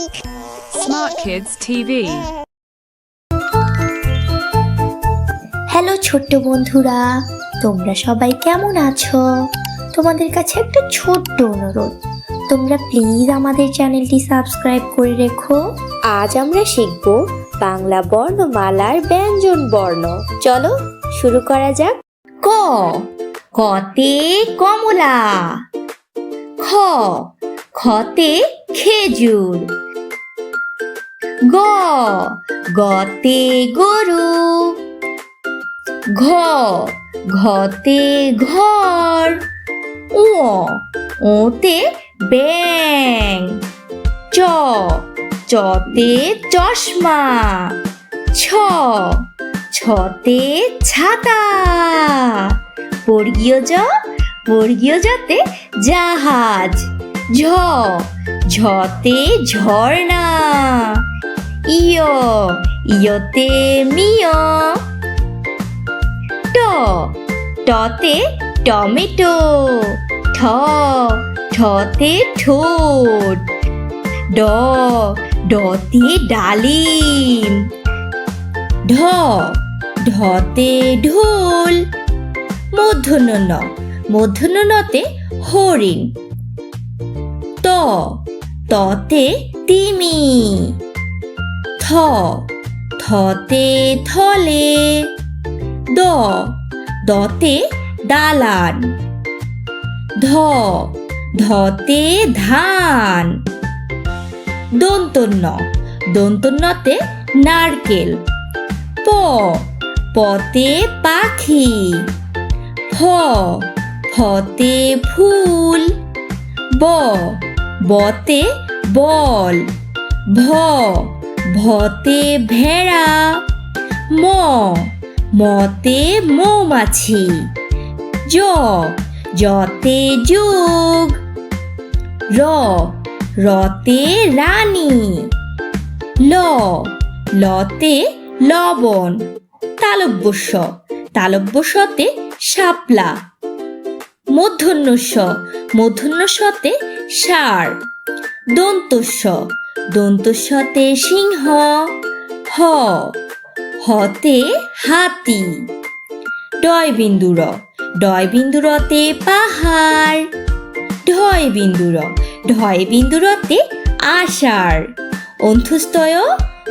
Smart Kids TV. Hello ছোট্ট বন্ধুরা, তোমরা সবাই কেমন আছো? তোমাদের কাছে একটা ছোট্ট অনুরোধ, তোমরা প্লিজ আমাদের চ্যানেলটি সাবস্ক্রাইব করে রেখো। আজ আমরা শিখব বাংলা বর্ণমালার ব্যঞ্জন বর্ণ। চলো শুরু করা যাক। ক, কতে কমলা। খ, খতে খেজুর। গ, গতে গরু। ঘ, ঘতে ঘর। উ, ওতে ব্যাং। চ, চতে চশমা। ছ, ছতে ছাতা। বর্গীয় জ, বর্গীয় জতে জাহাজ। ঝ, ঝতে ঝর্ণা। ইয়, ইয়তে মিয়। ট, টতে টমেটো। ঠ, ঠতে ঠোঁট। ড, ডতে ডালিম। ঢ, ঢতে ঢোল। মূর্ধন্য ণ, মূর্ধন্য ণতে হরিণ। ত, ততে তিমি। থ, থতে থলে। দ, দতে দালান। ধ, ধতে ধান। দন্তন্য, দন্তন্যতে নারকেল। প, পতে পাখি। ফ, ফতে ফুল। ব, বতে বল। ভ, ভতে ভেড়া। ম, মতে মৌমাছি। জ, জতে যোগ। র, রতে রানী। ল, লতে লবণ। তালব্য শ, তালব্য শতে শাপলা। মূর্ধন্য ষ, মূর্ধন্য শতে ষাঁড়। দন্ত স, দন্ত সতে সিংহ। হ, হতে হাতি। ডয় বিন্দু র, ডয় বিন্দু রতে পাহাড়। ঢয় বিন্দু র, ঢয় বিন্দু রতে আষাঢ়। অন্ত্যুস্তয়,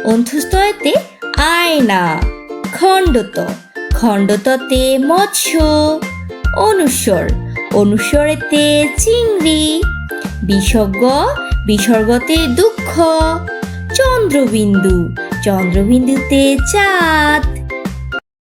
অন্ত্যুস্তয়তে আয়না। খণ্ডত, খণ্ডততে মৎস্য। অনুস্বর, অনুস্বরেতে চিংড়ি। বিসর্গ, বিসর্গতে দুঃখ। চন্দ্রবিন্দু, চন্দ্রবিন্দুতে চাঁদ।